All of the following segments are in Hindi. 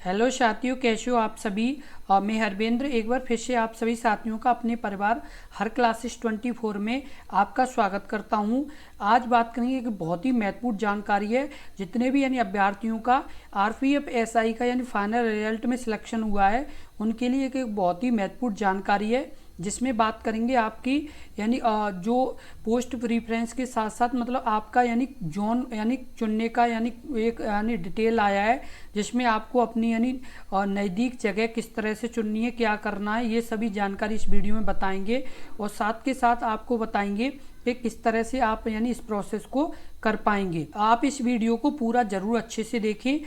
हेलो साथियों, कैसे हो आप सभी। मैं हरवेंद्र एक बार फिर से आप सभी साथियों का अपने परिवार हर क्लासेस 24 में आपका स्वागत करता हूं। आज बात करेंगे एक बहुत ही महत्वपूर्ण जानकारी है। जितने भी यानी अभ्यर्थियों का आरपीएफ एसआई का यानी फाइनल रिजल्ट में सिलेक्शन हुआ है, उनके लिए एक बहुत ही महत्वपूर्ण जानकारी है, जिसमें बात करेंगे आपकी यानी जो पोस्ट प्रीफ्रेंस के साथ साथ मतलब आपका यानी जोन यानी चुनने का यानी एक यानी डिटेल आया है, जिसमें आपको अपनी यानी नज़दीक जगह किस तरह से चुननी है, क्या करना है, ये सभी जानकारी इस वीडियो में बताएंगे। और साथ के साथ आपको बताएंगे कि किस तरह से आप यानी इस प्रोसेस को कर पाएंगे। आप इस वीडियो को पूरा ज़रूर अच्छे से देखें।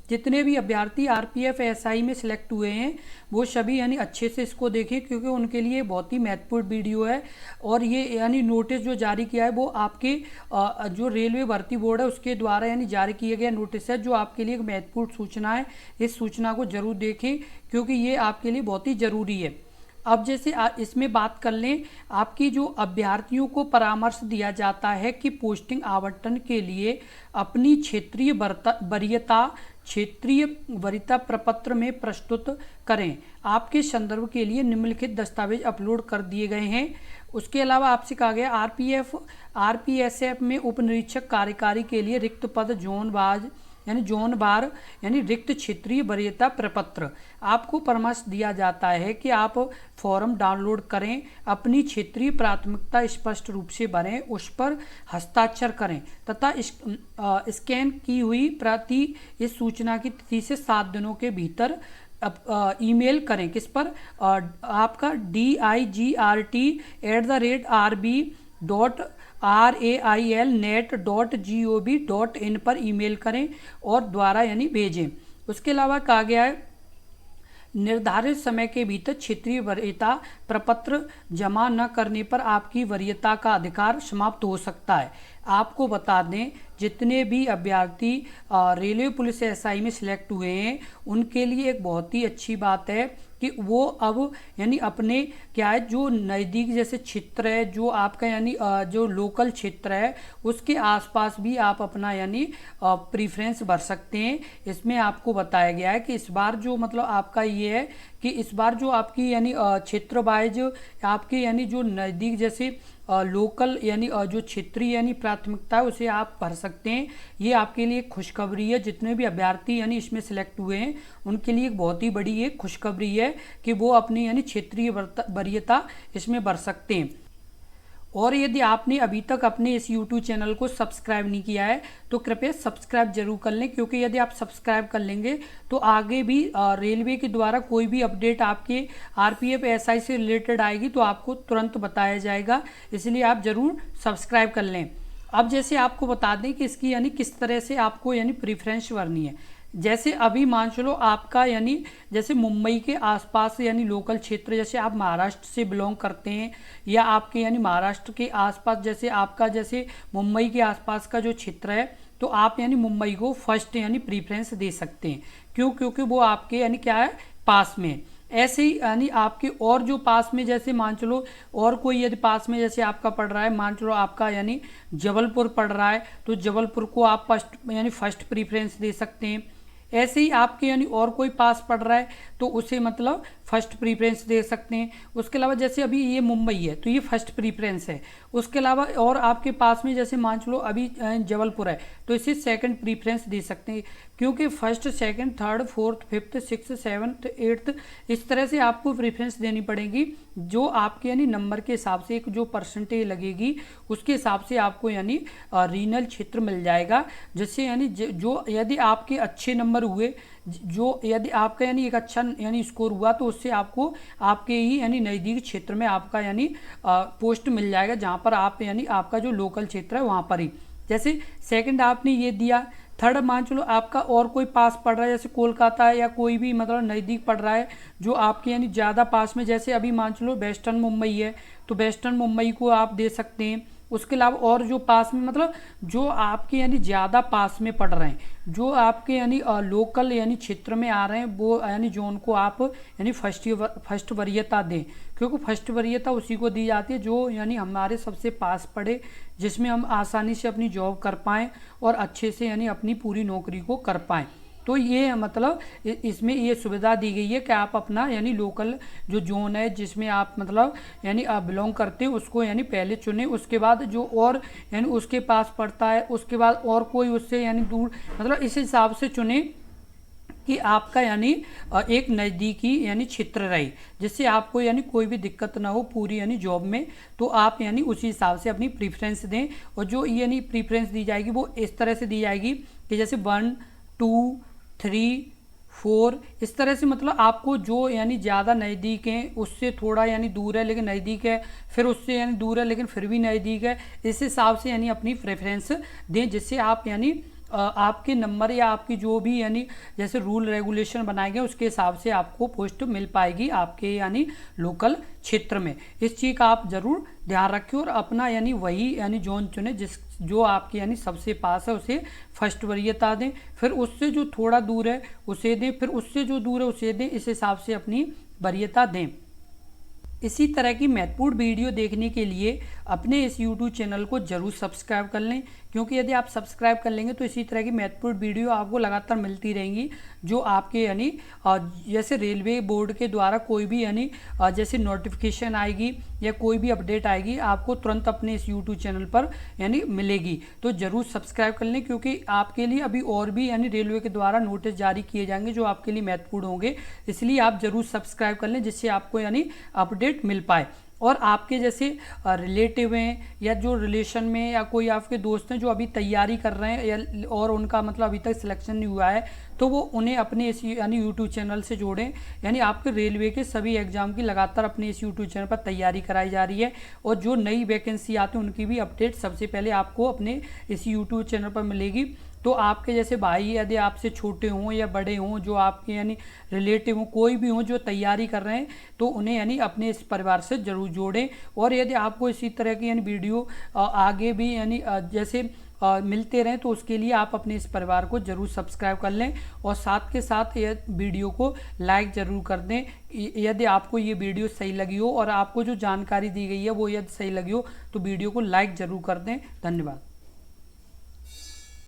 जितने भी अभ्यर्थी आरपीएफ एसआई में सिलेक्ट हुए हैं वो सभी यानी अच्छे से इसको देखें, क्योंकि उनके लिए बहुत ही महत्वपूर्ण वीडियो है। और ये यानी नोटिस जो जारी किया है वो आपके जो रेलवे भर्ती बोर्ड है उसके द्वारा यानी जारी किया गया नोटिस है, जो आपके लिए एक महत्वपूर्ण सूचना है। इस सूचना को जरूर देखें, क्योंकि ये आपके लिए बहुत ही ज़रूरी है। अब जैसे इसमें बात कर लें, आपकी जो अभ्यर्थियों को परामर्श दिया जाता है कि पोस्टिंग आवंटन के लिए अपनी क्षेत्रीय वरीयता प्रपत्र में प्रस्तुत करें। आपके संदर्भ के लिए निम्नलिखित दस्तावेज अपलोड कर दिए गए हैं। उसके अलावा आपसे कहा गया आरपीएसएफ में उप निरीक्षक कार्यकारी के लिए रिक्त पद जोन बार यानी रिक्त क्षेत्रीय वरीयता प्रपत्र। आपको परामर्श दिया जाता है कि आप फॉर्म डाउनलोड करें, अपनी क्षेत्रीय प्राथमिकता स्पष्ट रूप से भरें, उस पर हस्ताक्षर करें तथा स्कैन की हुई प्रति इस सूचना की तिथि से 7 दिनों के भीतर ईमेल करें। किस पर? आपका digrt@railnet.gov.in पर ईमेल करें और द्वारा यानी भेजें। उसके अलावा कहा गया है निर्धारित समय के भीतर क्षेत्रीय वरीयता प्रपत्र जमा न करने पर आपकी वरीयता का अधिकार समाप्त हो सकता है। आपको बता दें, जितने भी अभ्यर्थी रेलवे पुलिस एसआई में सिलेक्ट हुए हैं उनके लिए एक बहुत ही अच्छी बात है कि वो अब यानी अपने क्या है जो नज़दीक जैसे क्षेत्र है, जो आपका यानी जो लोकल क्षेत्र है उसके आसपास भी आप अपना यानी प्रीफ्रेंस भर सकते हैं। इसमें आपको बताया गया है कि इस बार जो मतलब आपका ये है कि इस बार जो आपकी यानी क्षेत्र वाइज आपके यानी जो नज़दीक जैसे लोकल यानी जो क्षेत्रीय यानी प्राथमिकता है उसे आप भर सकते हैं। ये आपके लिए खुशखबरी है। जितने भी अभ्यर्थी यानी इसमें सिलेक्ट हुए हैं उनके लिए एक बहुत ही बड़ी ये खुशखबरी है कि वो अपनी यानी क्षेत्रीय वरीयता इसमें भर सकते हैं। और यदि आपने अभी तक अपने इस YouTube चैनल को सब्सक्राइब नहीं किया है तो कृपया सब्सक्राइब जरूर कर लें, क्योंकि यदि आप सब्सक्राइब कर लेंगे तो आगे भी रेलवे के द्वारा कोई भी अपडेट आपके आरपीएफ एसआई से रिलेटेड आएगी तो आपको तुरंत बताया जाएगा, इसलिए आप ज़रूर सब्सक्राइब कर लें। अब जैसे आपको बता दें कि इसकी यानी किस तरह से आपको यानी प्रीफ्रेंस भरनी है। जैसे अभी मान चलो आपका यानी जैसे मुंबई के आसपास यानी लोकल क्षेत्र, जैसे आप महाराष्ट्र से बिलोंग करते हैं या आपके यानी महाराष्ट्र के आसपास जैसे आपका जैसे मुंबई के आसपास का जो क्षेत्र है तो आप यानी मुंबई को फर्स्ट यानी प्रीफ्रेंस दे सकते हैं। क्योंकि वो आपके यानी क्या है पास में। ऐसे ही यानी आपके और जो पास में जैसे मान चलो और कोई यदि पास में जैसे आपका पड़ रहा है, मान चलो आपका यानी जबलपुर पड़ रहा है तो जबलपुर को आप फर्स्ट प्रीफ्रेंस दे सकते हैं। ऐसे ही आपके यानी और कोई पास पड़ रहा है तो उसे मतलब फर्स्ट प्रीफ्रेंस दे सकते हैं। उसके अलावा जैसे अभी ये मुंबई है तो ये फर्स्ट प्रीफ्रेंस है। उसके अलावा और आपके पास में जैसे मान चलो अभी जबलपुर है तो इसे सेकंड प्रीफ्रेंस दे सकते हैं, क्योंकि first second third fourth fifth six seventh eighth इस तरह से आपको प्रीफ्रेंस देनी पड़ेगी। जो आपके यानी नंबर के हिसाब से एक जो परसेंटेज लगेगी उसके हिसाब से आपको यानी रीजनल क्षेत्र मिल जाएगा, जिससे यानी जो यदि आपके अच्छे नंबर हुए, जो यदि आपका यानी एक अच्छा यानी स्कोर हुआ तो उससे आपको आपके ही यानी नज़दीक क्षेत्र में आपका यानी पोस्ट मिल जाएगा, जहाँ पर आप यानी आपका जो लोकल क्षेत्र है वहाँ पर ही। जैसे सेकंड आपने ये दिया, थर्ड मान चलो आपका और कोई पास पड़ रहा है जैसे कोलकाता है या कोई भी मतलब नज़दीक पड़ रहा है जो आपके यानी ज़्यादा पास में, जैसे अभी मान चलो वेस्टर्न मुंबई है तो वेस्टर्न मुंबई को आप दे सकते हैं। उसके अलावा और जो पास में मतलब जो आपके यानी ज़्यादा पास में पड़ रहे हैं, जो आपके यानी लोकल यानी क्षेत्र में आ रहे हैं वो यानी जोन को आप यानी फर्स्ट वरीयता दें, क्योंकि फर्स्ट वरीयता उसी को दी जाती है जो यानी हमारे सबसे पास पड़े, जिसमें हम आसानी से अपनी जॉब कर पाएँ और अच्छे से यानी अपनी पूरी नौकरी को कर पाएँ। तो ये मतलब इसमें ये सुविधा दी गई है कि आप अपना यानी लोकल जो जोन है जिसमें आप मतलब यानी आप बिलोंग करते हैं उसको यानी पहले चुनें, उसके बाद जो और यानी उसके पास पड़ता है उसके बाद और कोई उससे यानी दूर मतलब इस हिसाब से चुनें कि आपका यानी एक नज़दीकी यानी क्षेत्र रहे, जिससे आपको यानी कोई भी दिक्कत ना हो पूरी यानी जॉब में। तो आप यानी उसी हिसाब से अपनी प्रीफ्रेंस दें, और जो यानी प्रीफ्रेंस दी जाएगी वो इस तरह से दी जाएगी कि जैसे 1 2 3 4 इस तरह से, मतलब आपको जो यानी ज़्यादा नज़दीक है उससे थोड़ा यानी दूर है लेकिन नज़दीक है, फिर उससे यानी दूर है लेकिन फिर भी नज़दीक है, इस हिसाब से यानी अपनी प्रेफरेंस दें, जिससे आप यानी आपके नंबर या आपकी जो भी यानी जैसे रूल रेगुलेशन बनाए गए उसके हिसाब से आपको पोस्ट मिल पाएगी आपके यानी लोकल क्षेत्र में। इस चीज़ का आप ज़रूर ध्यान रखें और अपना यानी वही यानी जोन चुने जिस जो आपके यानी सबसे पास है उसे फर्स्ट वरीयता दें, फिर उससे जो थोड़ा दूर है उसे दें, फिर उससे जो दूर है उसे दें, इस हिसाब से अपनी वरीयता दें। इसी तरह की महत्वपूर्ण वीडियो देखने के लिए अपने इस YouTube चैनल को जरूर सब्सक्राइब कर लें, क्योंकि यदि आप सब्सक्राइब कर लेंगे तो इसी तरह की महत्वपूर्ण वीडियो आपको लगातार मिलती रहेंगी, जो आपके यानी जैसे रेलवे बोर्ड के द्वारा कोई भी यानी जैसे नोटिफिकेशन आएगी या कोई भी अपडेट आएगी आपको तुरंत अपने इस YouTube चैनल पर यानी मिलेगी। तो ज़रूर सब्सक्राइब कर लें, क्योंकि आपके लिए अभी और भी यानी रेलवे के द्वारा नोटिस जारी किए जाएंगे जो आपके लिए महत्वपूर्ण होंगे, इसलिए आप ज़रूर सब्सक्राइब कर लें जिससे आपको यानी अपडेट मिल पाए। और आपके जैसे रिलेटिव हैं या जो रिलेशन में या कोई आपके दोस्त हैं जो अभी तैयारी कर रहे हैं या और उनका मतलब अभी तक सिलेक्शन नहीं हुआ है, तो वो उन्हें अपने इस यानी यूट्यूब चैनल से जोड़ें। यानी आपके रेलवे के सभी एग्जाम की लगातार अपने इस यूट्यूब चैनल पर तैयारी कराई जा रही है, और जो नई वैकेंसी आती है उनकी भी अपडेट सबसे पहले आपको अपने इस यूट्यूब चैनल पर मिलेगी। तो आपके जैसे भाई यदि आपसे छोटे हों या बड़े हों, जो आपके यानी रिलेटिव हों, कोई भी हों जो तैयारी कर रहे हैं, तो उन्हें यानी अपने इस परिवार से ज़रूर जोड़ें। और यदि आपको इसी तरह की यानी वीडियो आगे भी यानी जैसे मिलते रहें, तो उसके लिए आप अपने इस परिवार को ज़रूर सब्सक्राइब कर लें, और साथ के साथ ये वीडियो को लाइक ज़रूर कर दें यदि आपको ये वीडियो सही लगी हो और आपको जो जानकारी दी गई है वो यदि सही लगी हो तो वीडियो को लाइक ज़रूर कर दें। धन्यवाद।